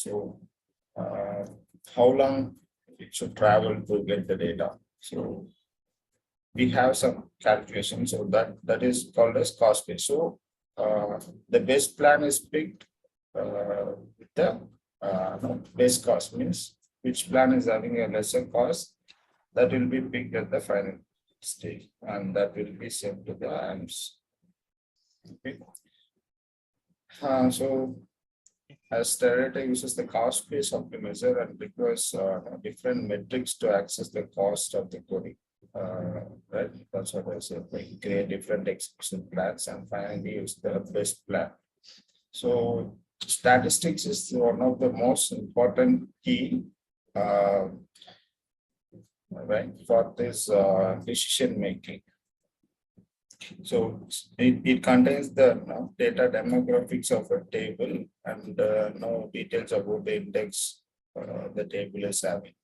So how long it should travel to get the data. So we have some calculation. So that is called as cost base. So the best plan is picked with the base cost, means which plan is having a lesser cost, that will be picked at the final stage, and that will be sent to the AMS. Okay. So as Teradata uses the cost-based optimizer and requires different metrics to access the cost of the query. Right, that's what I said. We create different execution plans and finally use the best plan. So statistics is one of the most important key, right, for this decision making. So it contains the data demographics of a table and no details about the index the table is having.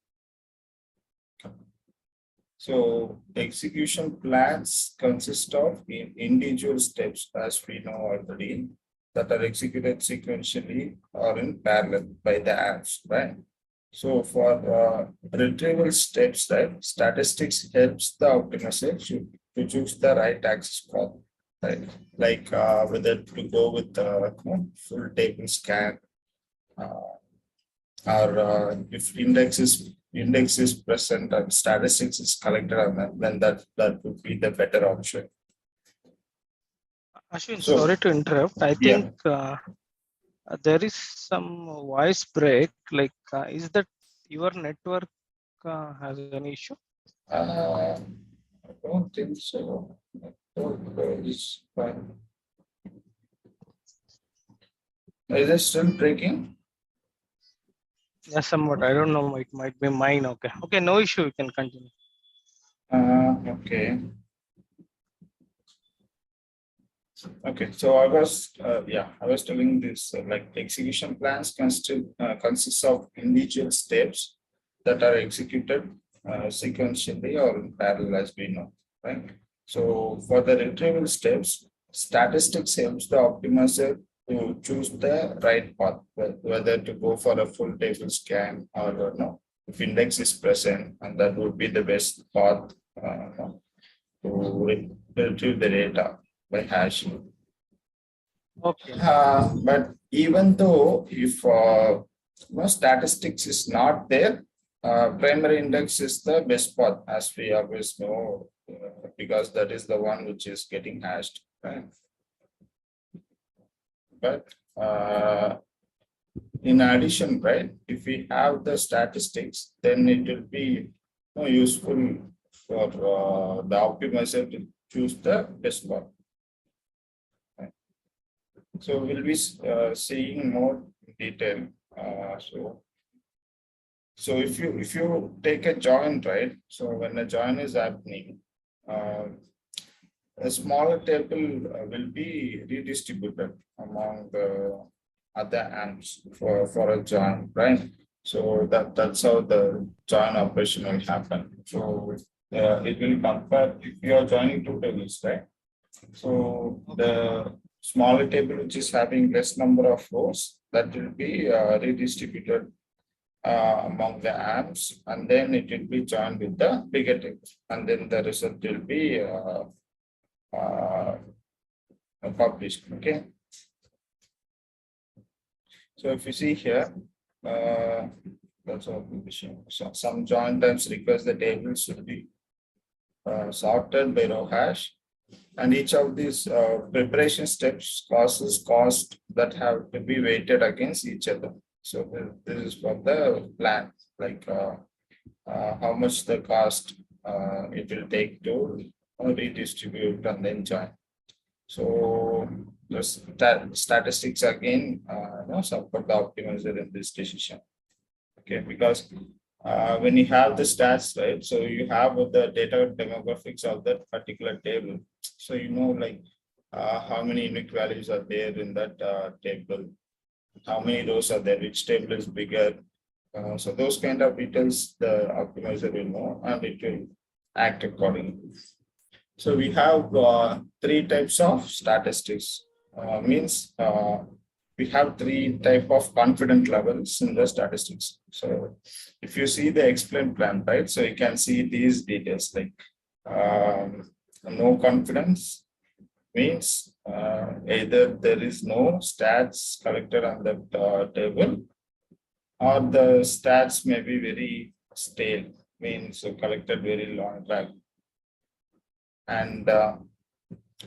So execution plans consist of individual steps, as we know already, that are executed sequentially or in parallel by the apps, right? So for retrieval steps, right, statistics helps the optimizer to choose the right access path, right? Like whether to go with the full table scan, or if index is present and statistics is collected on that, then that would be the better option. Ashwin, So, sorry to interrupt. I think there is some voice break. Like, is that your network has any issue? I don't think so. It's fine. Is it still breaking? Yes, somewhat. I don't know. It might be mine. Okay. Okay. No issue. You can continue. Okay. Okay. So I was telling this like execution plans consists of individual steps that are executed sequentially or in parallel, as we know, right? So for the retrieval steps, statistics helps the optimizer to choose the right path, whether to go for a full table scan or no, if index is present, and that would be the best path to retrieve the data by hashing. Okay. But even though if statistics is not there, primary index is the best path, as we always know, because that is the one which is getting hashed, right? But in addition, right, if we have the statistics, then it will be useful for the optimizer to choose the best path. Right? So we'll be seeing more detail. So if you take a join, right? So when a join is happening, a smaller table will be redistributed among the other amps for a join, right? So that's how the join operation will happen. So it will compare if you are joining two tables, right? So the smaller table which is having less number of rows, that will be redistributed among the amps, and then it will be joined with the bigger table, and then the result will be published. Okay. So if you see here, that's all. So some join times request the tables should be sorted by row hash, and each of these preparation steps causes cost that have to be weighted against each other. So this is for the plan, like how much the cost it will take to redistribute and then join. So the statistics again support the optimizer in this decision. Okay, because when you have the stats, right, so you have the data demographics of that particular table. So you know, like how many unique values are there in that table, how many rows are there, which table is bigger. So those kind of details the optimizer will know, and it will act accordingly. So we have three types of statistics. Means we have three type of confidence levels in the statistics. So if you see the explain plan, right? So you can see these details like no confidence means either there is no stats collected on that table, or the stats may be very stale, means collected very long time, and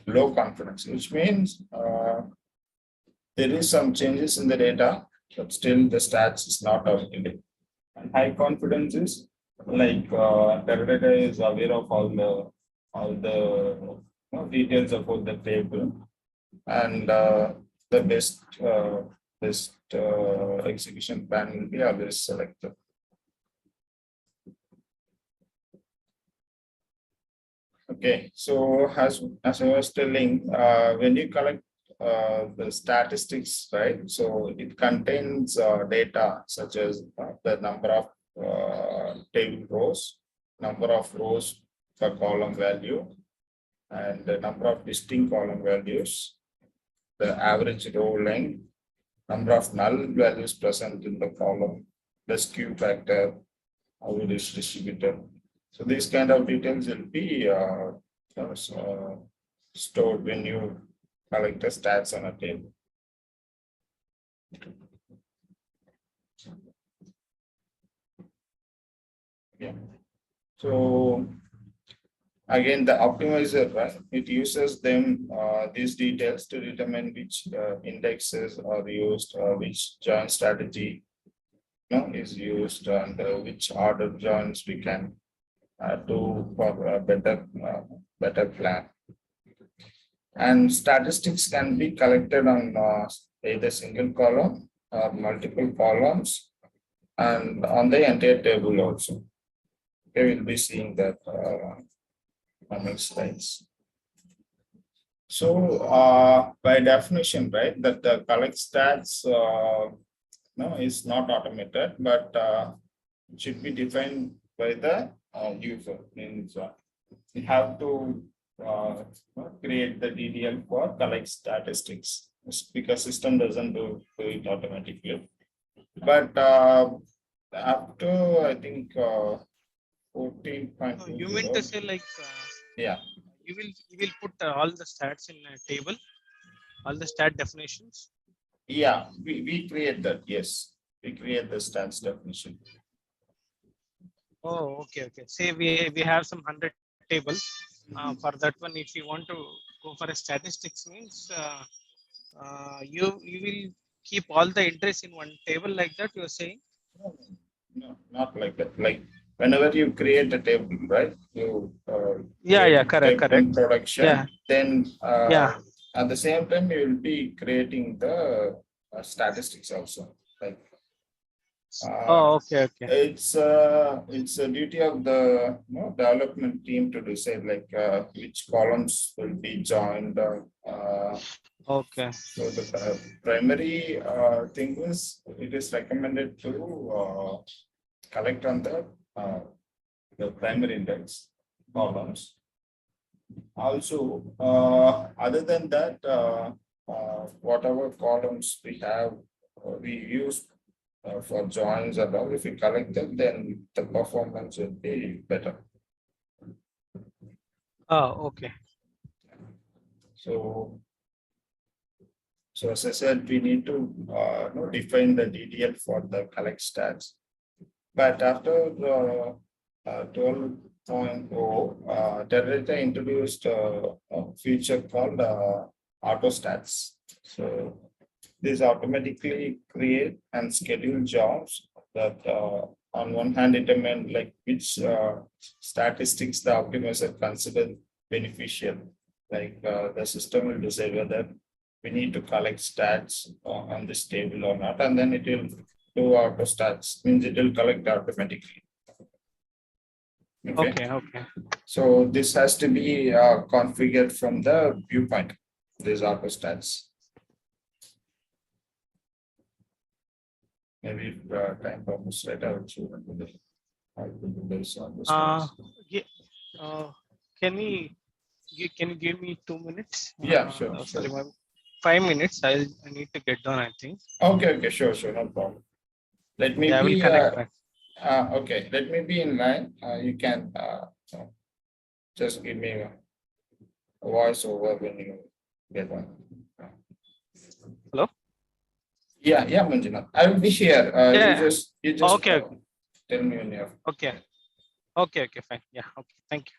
low confidence, which means there is some changes in the data, but still the stats is not updated. And high confidence is like Teradata is aware of all the details about the table, and the best execution plan will be always selected. Okay, so as I was telling, when you collect the statistics, right? So it contains data such as the number of table rows, number of rows per column value, and the number of distinct column values, the average row length, number of null values present in the column, the skew factor, how it is distributed. So these kind of details will be stored when you collect the stats on a table. Yeah. So again, the optimizer, right? It uses them these details to determine which indexes are used, which join strategy is used, and which order joins we can do for a better plan. And statistics can be collected on either single column or multiple columns, and on the entire table also. We will be seeing that on next slides. So by definition, right, that the collect stats is not automated, but it should be defined by the user. Means you have to create the DDL for collect statistics, because system doesn't do it automatically. But after I think 14.20, You mean to say like yeah, you will put all the stats in a table, all the stat definitions? yeah, we create that. Yes, we create the stats definition. Oh, okay. Say we have some 100 tables. For that one, if you want to go for a statistics, means you will keep all the entries in one table like that. You're saying? No, not like that. Like whenever you create a table, right? You Yeah, create correct. in production. Yeah. Then Yeah. at the same time, you will be creating the statistics also. Like Oh, okay. it's a duty of the development team to decide like which columns will be joined. Okay. So the primary thing is it is recommended to collect on the primary index columns. Also, other than that, whatever columns we have, we use for joins and all. If we collect them, then the performance will be better. Oh, okay. So as I said, we need to define the DDL for the collect stats. But after the 12.0, Teradata introduced a feature called autostats. So this automatically create and schedule jobs that on one hand determine like which statistics the optimizer consider beneficial. Like the system will decide whether we need to collect stats on this table or not, and then it will do auto stats, means it will collect automatically. Okay. So this has to be configured from the viewpoint, these auto stats. Maybe if time permits, right, I will show you this on the stats. Can you give me 2 minutes? Yeah, sure. Sorry, 5 minutes. I need to get down, I think. Okay, sure, no problem. Let me Yeah, I will be, connect back. okay, let me be in line. You can just give me a voice over when you get one. Hello? Yeah, Manjunath. I will be here. Yeah. You just Okay. tell me when you're. Okay. Okay. Fine. Yeah. Okay. Thank you.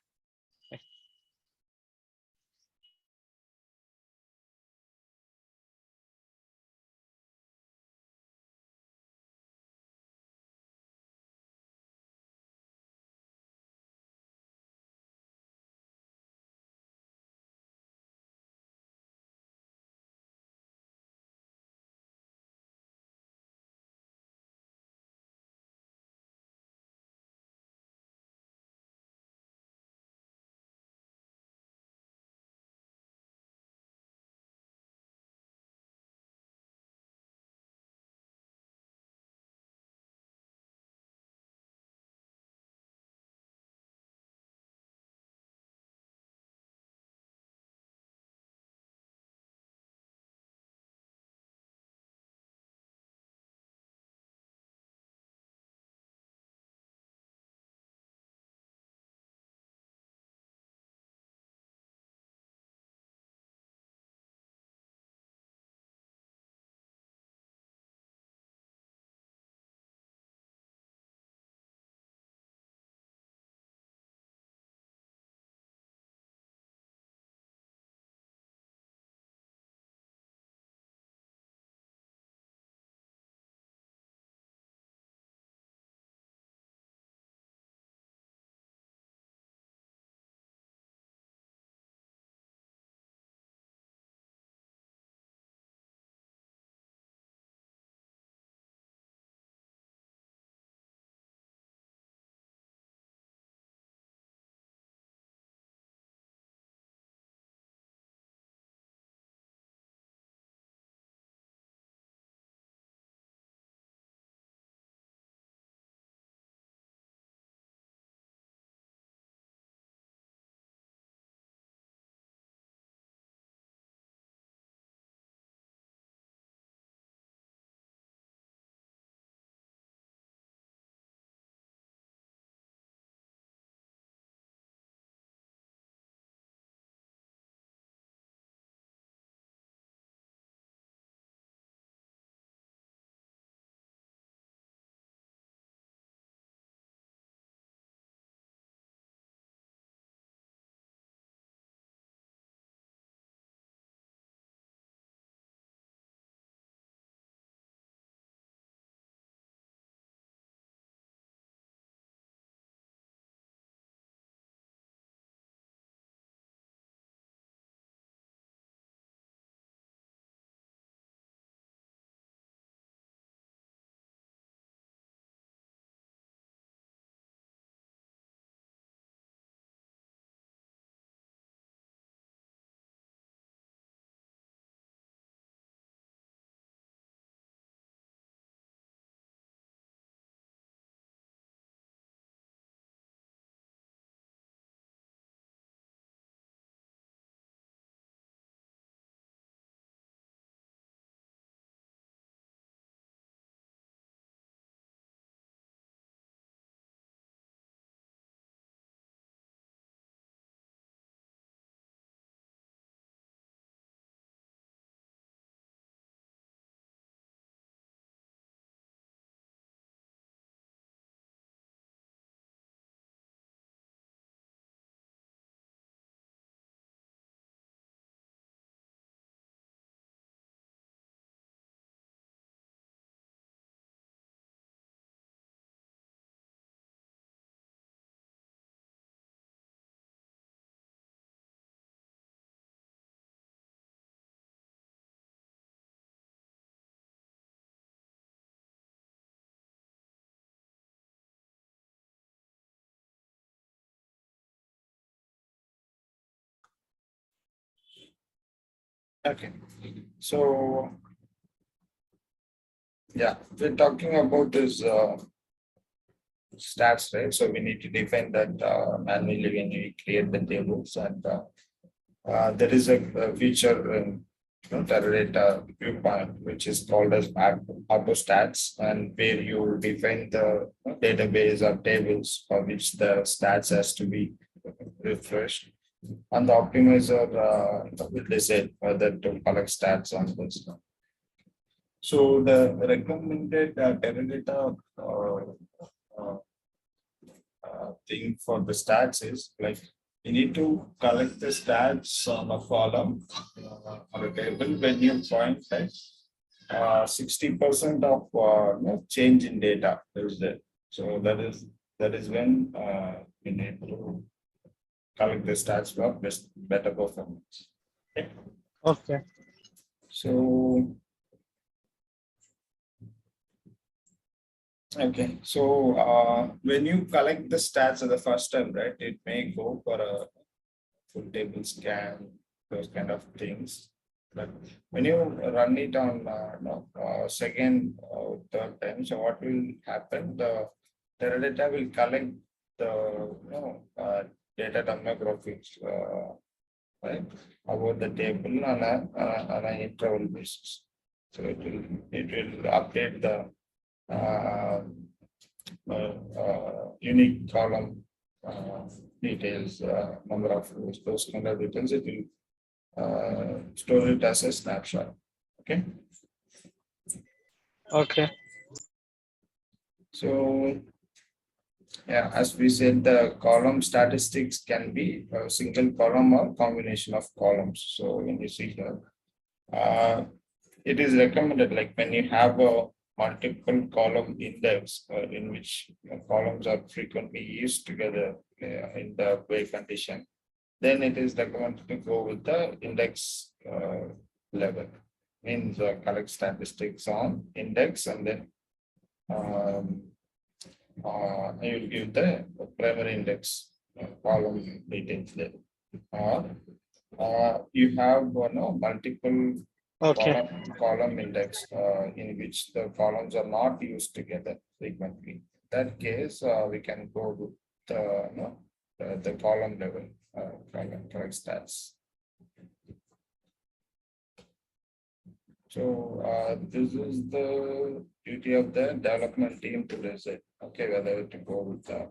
Okay. So yeah, we're talking about this stats, right? So we need to define that manually when we create the tables, and there is a feature Teradata viewpoint, which is called as autostats, and where you define the database or tables for which the stats has to be refreshed. And the optimizer will decide whether to collect stats on this. So the recommended Teradata uh, thing for the stats is like you need to collect the stats on a column on a table when you point that 60% of change in data is there. So that is when you need to collect the stats for better performance. Okay. Okay. So okay, so when you collect the stats at the first time, right, it may go for a full table scan, those kind of things. But when you run it on second or third time, so what will happen? The Teradata will collect the data demographics, right, about the table on an interval basis. So it will update the unique column details, number of rows, those kind of details. It will store it as a snapshot. Okay. Okay. So yeah, as we said, the column statistics can be a single column or combination of columns. So when you see here, it is recommended like when you have a multiple column index in which columns are frequently used together in the way condition, then it is recommended to go with the index level. Means collect statistics on index and then you will give the primary index column details there. Or you have multiple Okay. column index in which the columns are not used together frequently. In that case, we can go with the column level column correct stats. So this is the duty of the development team to decide. Okay, whether to go with the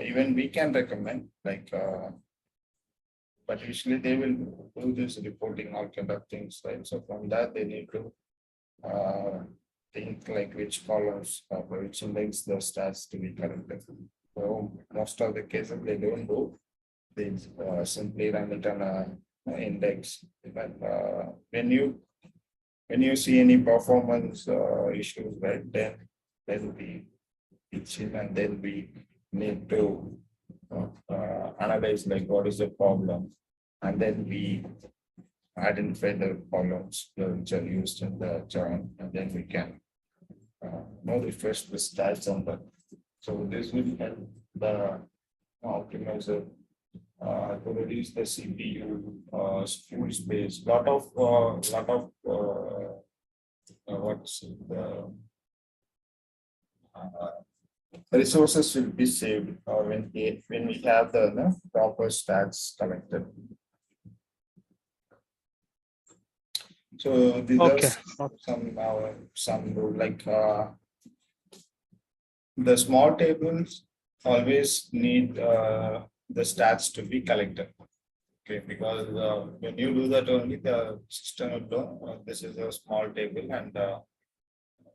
even we can recommend like. But usually they will do this reporting, all kind of things, right? So from that, they need to think like which columns, for which index the stats to be collected. So most of the cases they don't do. They simply run it on a index. But when you see any performance issues, right, then we pitch in and then we need to analyze like what is the problem, and then we identify the columns which are used in the join, and then we can refresh the stats on that. So this will help the optimizer to reduce the CPU spool space. Lot of what's the resources will be saved when we have the proper stats collected. So these Okay. are some like the small tables always need the stats to be collected. Okay, because when you do that, only the system will know this is a small table and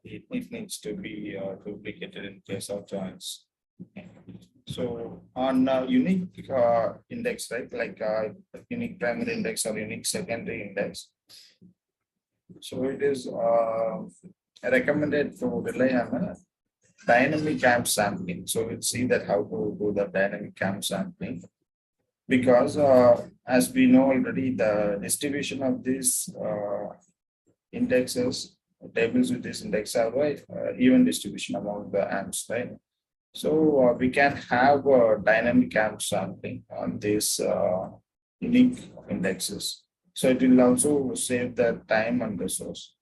it needs to be duplicated in case of joins. So on unique index, right, like unique primary index or unique secondary index. So it is recommended to rely on a dynamic AMP sampling. So we'll see that how to do the dynamic AMP sampling. Because as we know already, the distribution of these indexes, tables with this index are even distribution among the AMPs, right? So we can have a dynamic AMP sampling on these unique indexes. So it will also save the time and resource.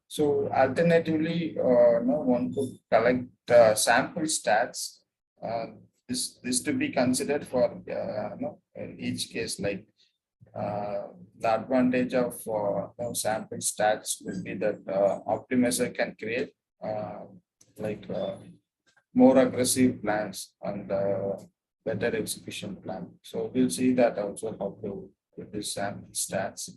So alternatively, one could collect sample stats. This to be considered for in each case, like The advantage of sample stats will be that optimizer can create like more aggressive plans and better execution plan. So we'll see that also how to with this sample stats.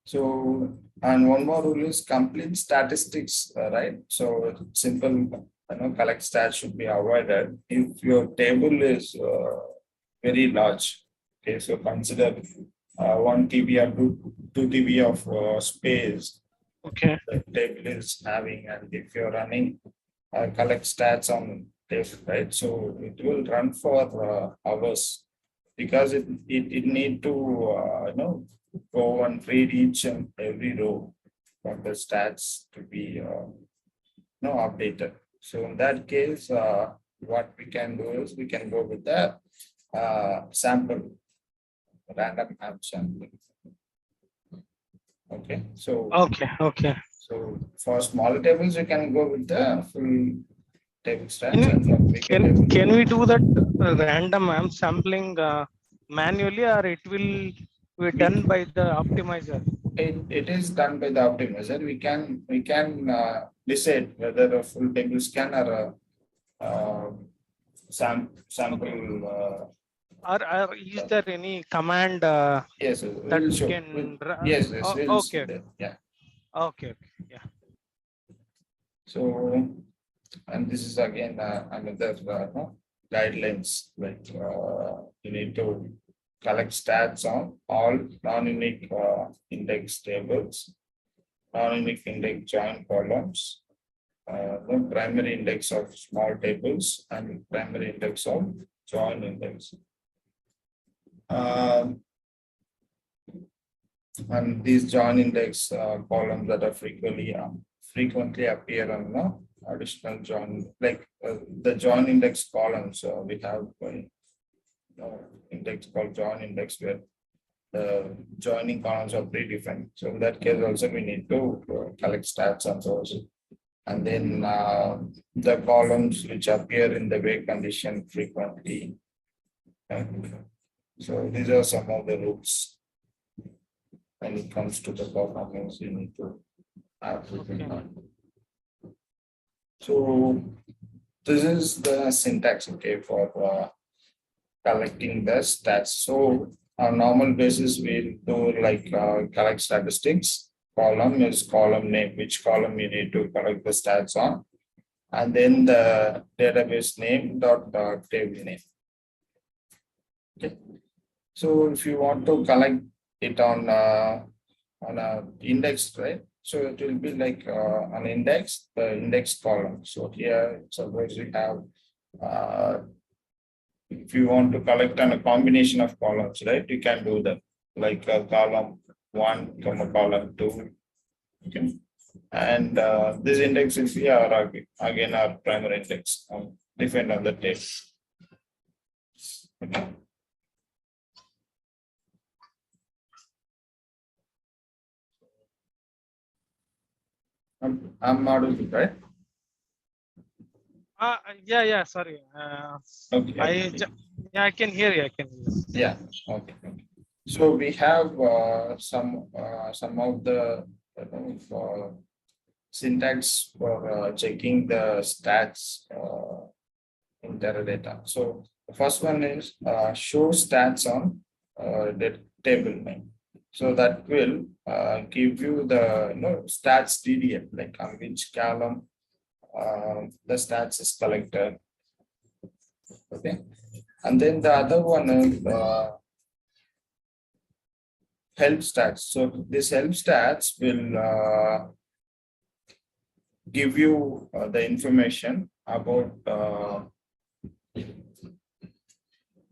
So, and one more rule is complete statistics, right? So simple, collect stats should be avoided if your table is very large. Okay, so consider 1 TB or 2 TB of space Okay. the table is having, and if you're running collect stats on table, right? So it will run for hours because it need to go and read each and every row for the stats to be updated. So in that case, what we can do is we can go with the sample random app sample. Okay, so Okay. so for small tables, you can go with the full table stats, Can and for we, bigger table, can we do that random AMP sampling manually, or it will be done by the optimizer? it is done by the optimizer. We can decide whether a full table scan or a sample. Or is there any command Yes, that we'll we show. can run? Yes, we'll see Okay. that. Yeah. Okay. Yeah. So, and this is again another guidelines, like you need to collect stats on all non-unique index tables, non-unique index join columns, the primary index of small tables, and primary index of join index. And these join index columns that are frequently appear on the additional join, like the join index columns. We have index called join index where the joining columns are predefined. So in that case, also we need to collect stats on those. And then the columns which appear in the wake condition frequently. So these are some of the rules. When it comes to the performance, you need to have written down. So this is the syntax, okay, for collecting the stats. So on normal basis, we'll do like collect statistics. Column is column name, which column you need to collect the stats on, and then the database name dot table name. Okay. So if you want to collect it on a index, right? So it will be like an index, the index column. So here, suppose we have, if you want to collect on a combination of columns, right? You can do that, like column 1, column 2. Okay. And this index will be our again our primary index defined on the table. Okay. I'm audible, right? Yeah. Sorry. Okay. I can hear you. I can hear you. Yeah. Okay. So we have some of the syntax for checking the stats in Teradata. So the first one is show stats on the table name. So that will give you the stats DDL, like on which column the stats is collected. Okay, and then the other one is help stats. So this help stats will give you the information about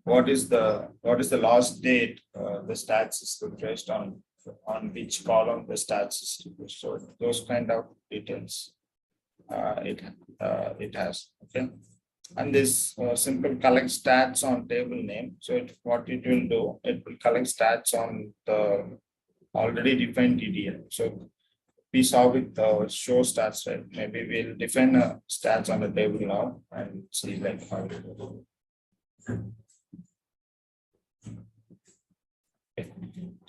what is the last date the stats is refreshed on which column the stats is refreshed. So those kind of details it has. Okay, and this simple collect stats on table name. So what it will do, it will collect stats on the already defined DDL. So we saw with the show stats, right? Maybe we'll define stats on the table now and see like how it will do.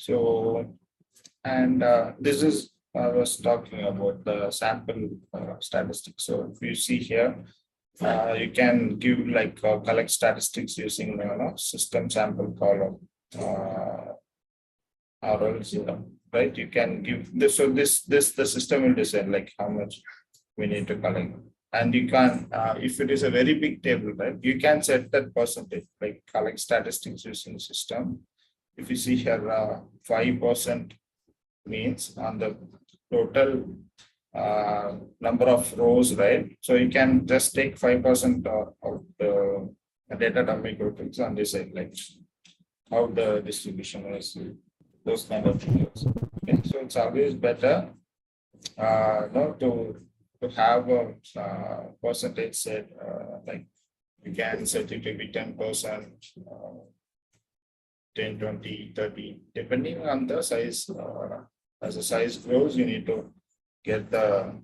So, and this is, I was talking about the sample statistics. So if you see here, you can give like collect statistics using system sample column, or else, right? You can give this. So this the system will decide like how much we need to collect. And you can, if it is a very big table, right, you can set that percentage, like collect statistics using system. If you see here, 5% means on the total number of rows, right? So you can just take 5% of the data dummy totals and decide like how the distribution is, those kind of things. Okay, so it's always better to have a percentage set, like you can set it to be 10%, 10, 20, 30, depending on the size. As the size grows, you need to get the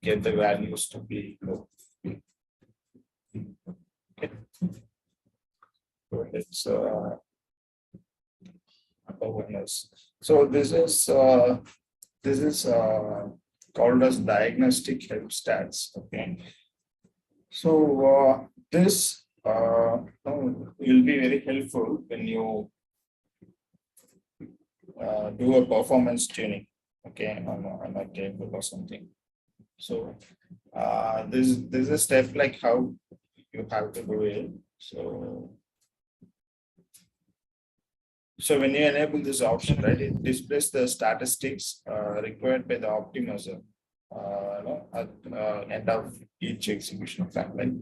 values to be low. Okay. So it's awareness. So this is called as diagnostic help stats. Okay. So this will be very helpful when you do a performance tuning, okay, on a table or something. So this is a step like how you have to do it. So when you enable this option, right, it displays the statistics required by the optimizer at end of each execution plan. Right?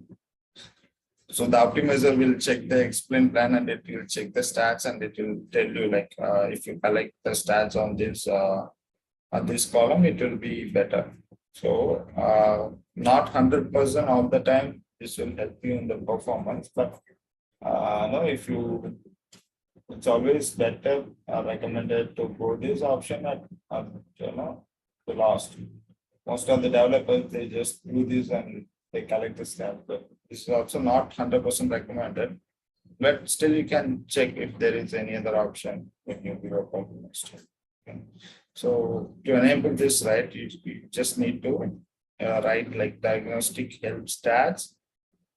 So the optimizer will check the explain plan and it will check the stats and it will tell you like if you collect the stats on this column, it will be better. So not 100% all the time this will help you in the performance, but if you, it's always better recommended to go this option at the last. Most of the developers, they just do this and they collect the stats. But this is also not 100% recommended, but still you can check if there is any other option when you do a performance check. Okay. So to enable this, right, you just need to write like diagnostic help stats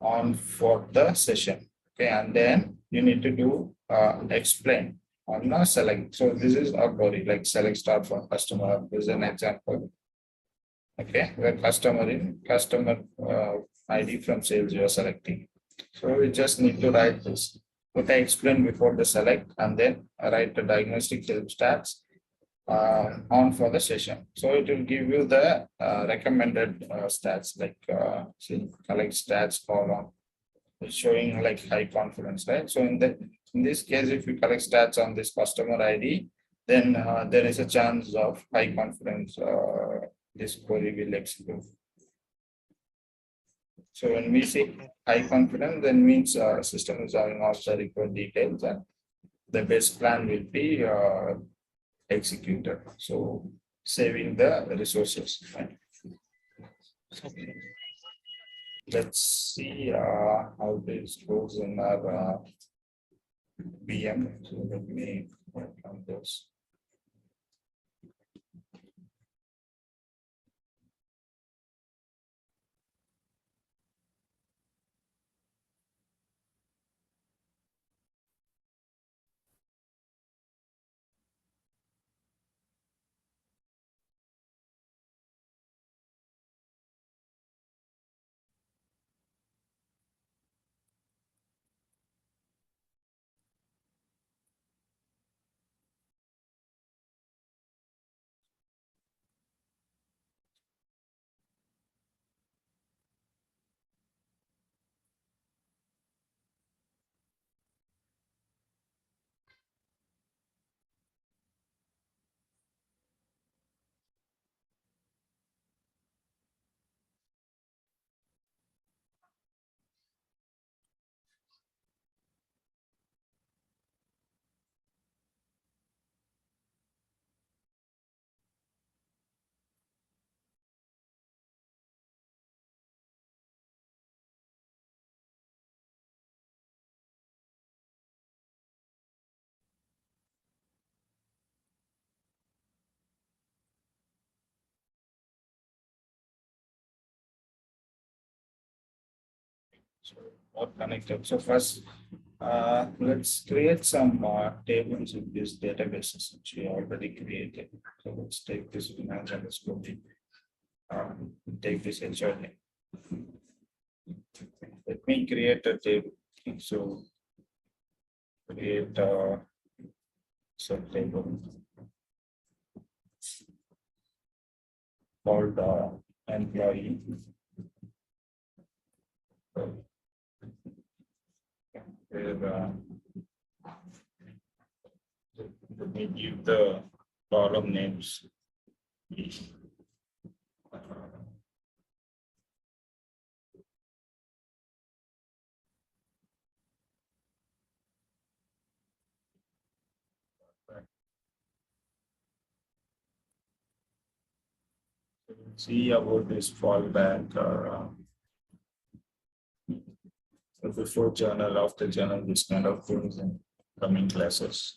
on for the session. Okay, and then you need to do explain on a select. So this is a query like select start from customer. This is an example. Okay, where customer ID from sales you are selecting. So we just need to write this. What I explained before the select, and then write the diagnostic help stats on for the session. So it will give you the recommended stats like see, collect stats column. It's showing like high confidence, right? So in this case, if you collect stats on this customer ID, then there is a chance of high confidence this query will execute. So when we say high confidence, then means system is having all the required details and the best plan will be executed. So saving the resources. Right? Okay. Let's see how this goes in our VM. So let me work on this. So all connected. So first, let's create some tables in these databases which we already created. So let's take this finance and let's go take this HRD. Let me create a table. So create a subtable called employee. Where let me give the column names. See about this fallback or before journal, after journal, this kind of things in coming classes.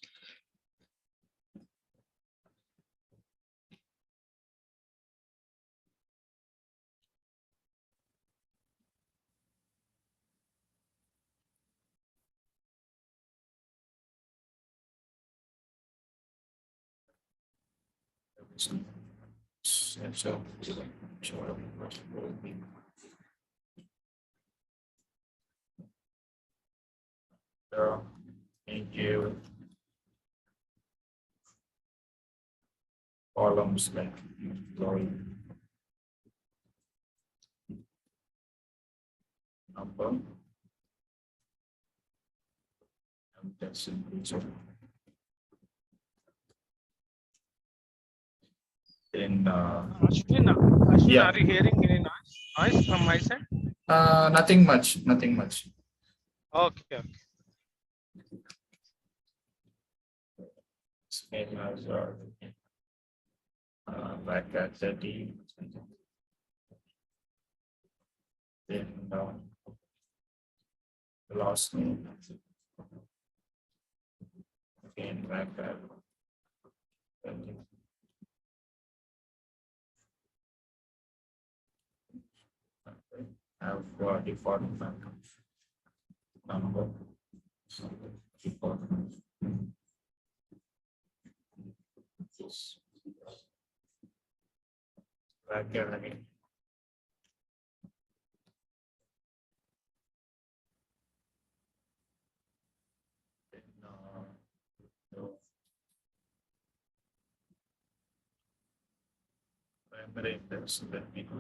So, thank you. Columns like employee number and that's it. Then Ashwin, yeah. are you hearing any noise from my side? Nothing much. Okay. Same as back at 30. Then last name. Again back at 30. Have default number. Default. Back again. Primary index, let me go.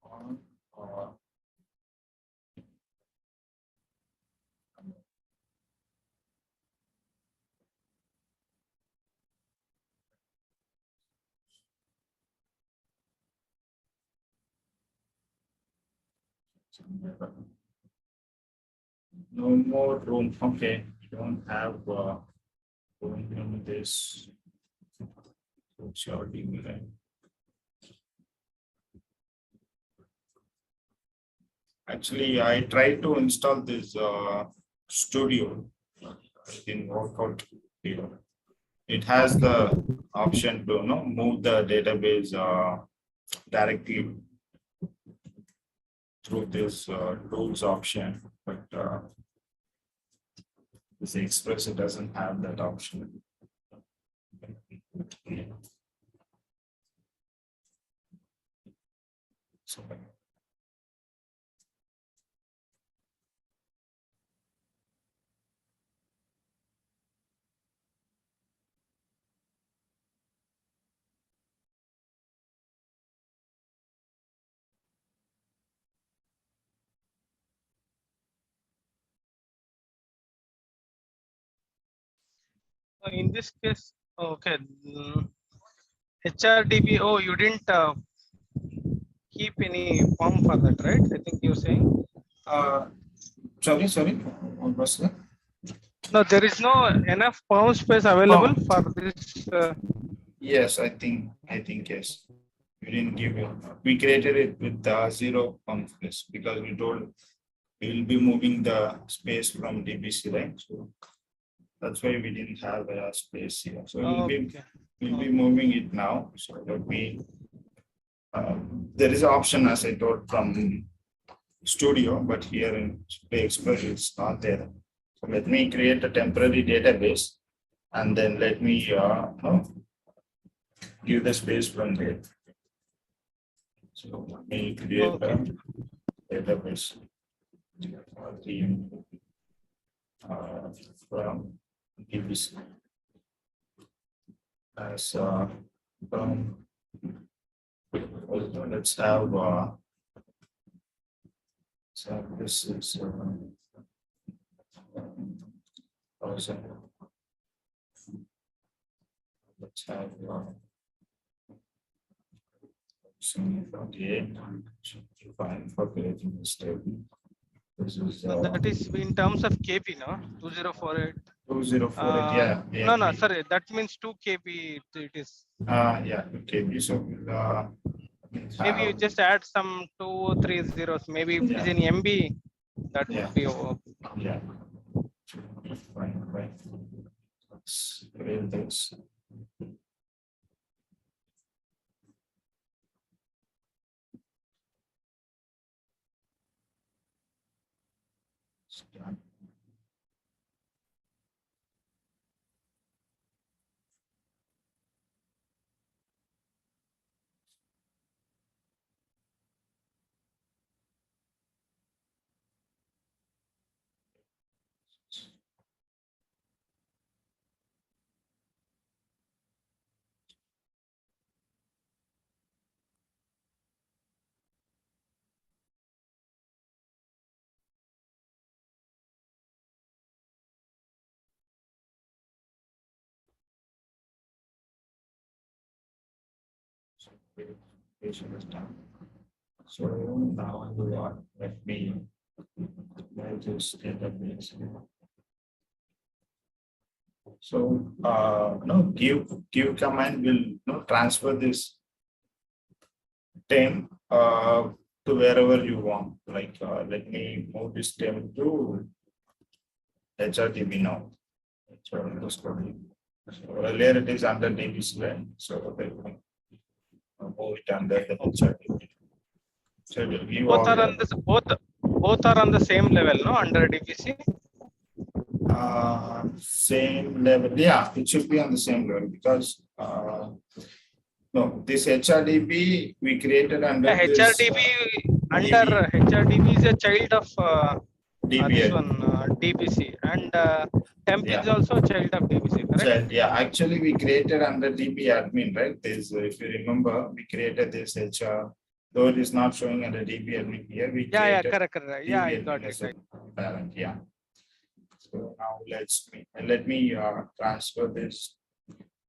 On or no more room. Okay, you don't have room in this. What's your email? Actually, I tried to install this studio. It didn't work out here. It has the option to move the database directly through this tools option, but this Express it doesn't have that option. So, In this case, okay. HRDB. Oh, you didn't keep any form for that, right? I think you're saying. sorry. What was that? No, there is no enough form space available for this. Yes, I think yes. We didn't give it. We created it with 0 form space because we told we will be moving the space from DBC, right? So That's why we didn't have a space here. So we'll Okay. be moving it now. So let me. There is an option, as I told, from Studio, but here in Play Explorer it's not there. So let me create a temporary database, and then let me give the space from there. So let me create a database for the from DBC as from let's have so this is 1000. Let's have 48. Fine for creating this table. This is So that is in terms of KB, no? 2048. 2048. Yeah. No, no, sorry. That means 2 KB. It is. Yeah. Okay. So Maybe you just add some 2 or 3 zeros. Maybe if it is in MB, that would be over. Yeah. Fine. Let's create this. Verification is done. So now I will let me manage this database. So give command will transfer this 10 to wherever you want. Like let me move this 10 to HRDB now. So earlier it is under DBC line. So they will move it under the HRDB. So it will give Both are on this. Both are on the same level, no? Under DBC. Same level. Yeah, it should be on the same level because no, this HRDB we created under HRDB DB. HRDB is a child of this DBA. one DBC, and temp is also a child of DBC, correct? Yeah, actually we created under DB admin, right? This, if you remember, we created this HR. Though it is not showing under DB admin here, we created Correct. Yeah, I DB got admin it. as a parent. Yeah. So now let me transfer this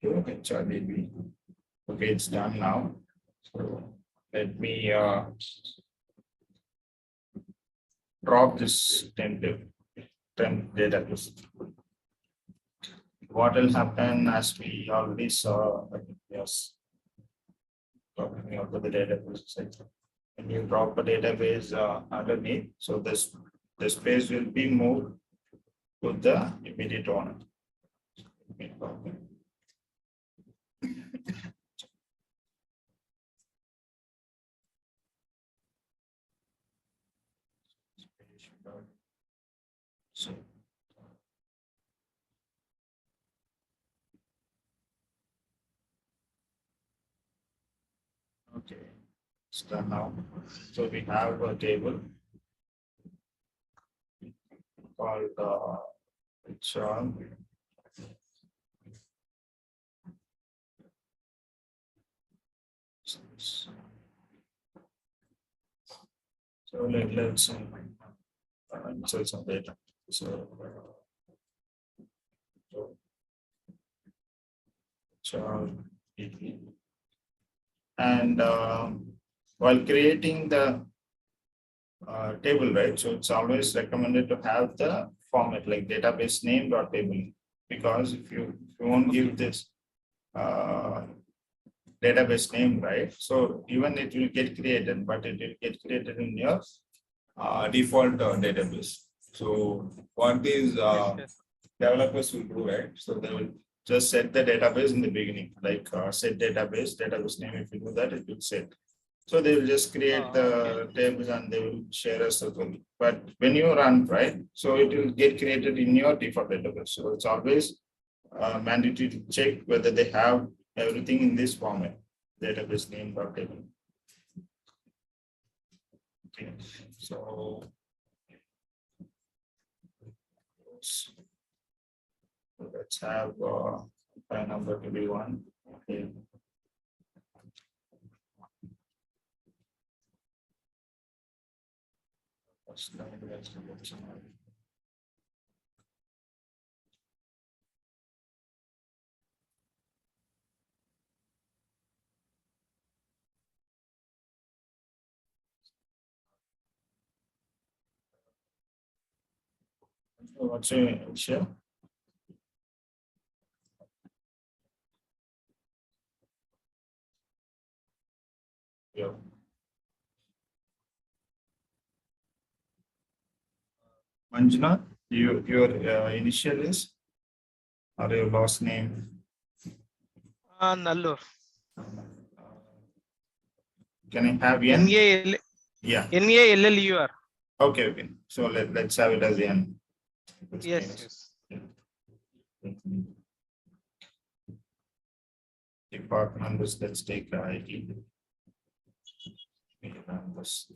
to HRDB. Okay, it's done now. So let me drop this temp database. What will happen, as we already saw, yes, talking about the database. When you drop a database underneath, so this space will be moved to the immediate owner. So okay, it's done now. So we have a table called HR. So let's insert some data. So HR and while creating the table, right? So it's always recommended to have the format like database name dot table, because if you won't give this database name, right? So even it will get created, but it will get created in your default database. So what is developers will do, right? So they will just set the database in the beginning, like set database name. If you do that, it will set. So they will just create the tables and they will share us circle. But when you run, right, so it will get created in your default database. So it's always mandatory to check whether they have everything in this format, database name or table. Okay, so let's have by number to be 1. Okay. What's your share? Yeah. Manjuna, your initial is or your last name? Nallur. Can I have N? Yeah. NALLUR. Okay, okay. So let's have it as N. Yes. Department is, let's take IT. Numbers.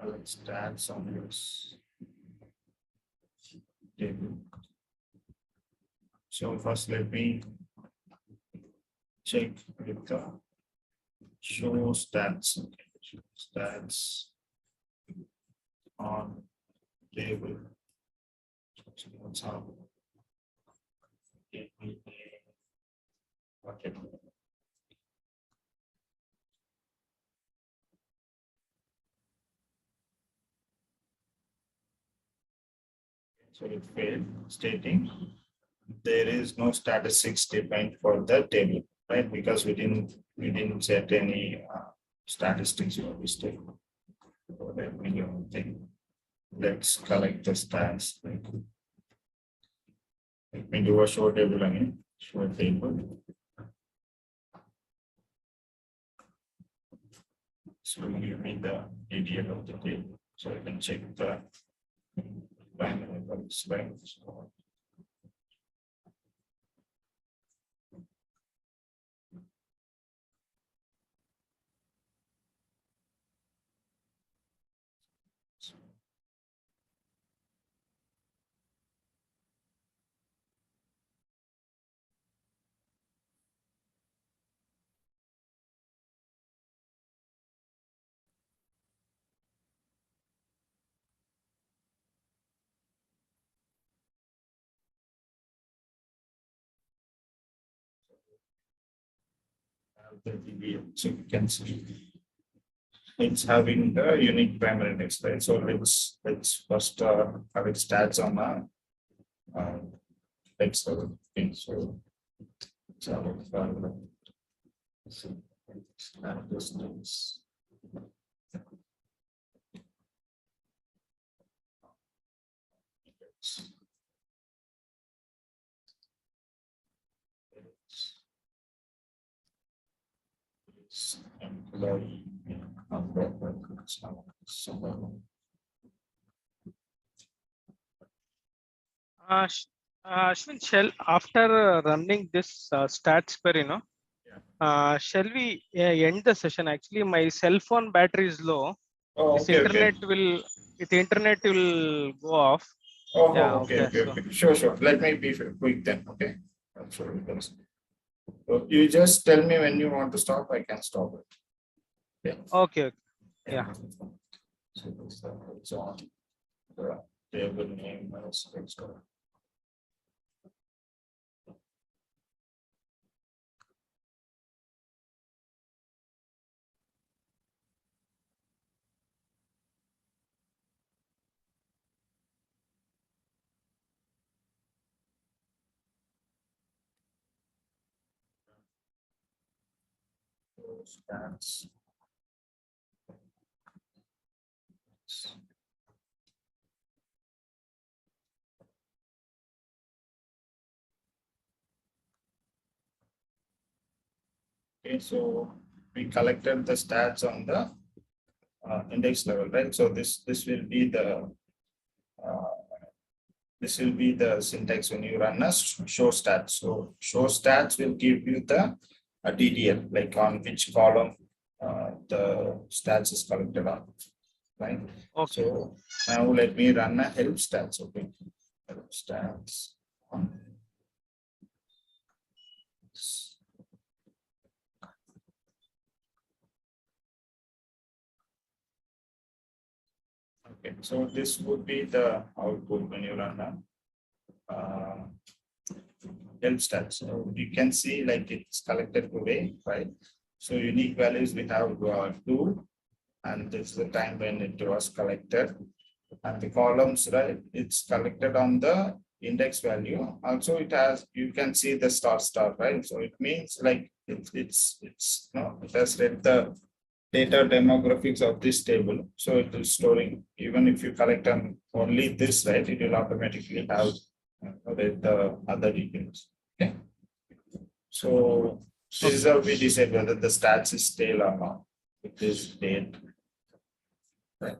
Let's add some this table. So first let me check with the show stats. Okay. Show stats on table. So let's have okay. So it failed, stating there is no statistics defined for the table, right? Because we didn't set any statistics for this table. So let me do one thing. Let's collect the stats. Let me do a show table again. Show table. So give me the ADL of the table, so I can check the primary values. So you can see it's having the unique primary index, right? So let's first have it stats on Excel thing. So distance. Ashwin, after running this stats per, shall we end the session? Actually, my cell phone battery is low. Oh, This okay, internet okay. will, the internet will go off. Oh, Yeah, okay, okay. okay, So, okay. Sure, sure. Let me be quick then. Okay. I'm sure it does. So you just tell me when you want to stop. I can stop it. Yeah. okay. Yeah. So it's on the table name. Let's go. Stats. Okay, so we collected the stats on the index level, right? So this will be the syntax when you run a show stats. So show stats will give you the DDL, like on which column the stats is collected on, right? Okay. So now let me run a help stats. Okay, help stats on. Okay, so this would be the output when you run a help stats. So you can see like it's collected today, right? So unique values we have 2, and this is the time when it was collected. And the columns, right? It's collected on the index value. Also, it has, you can see the star, right? So it means like it's no, it has read the data demographics of this table. So it is storing, even if you collect on only this, right? It will automatically have read the other details. Okay. So this is how we decide whether the stats is stale or not with this date. Right.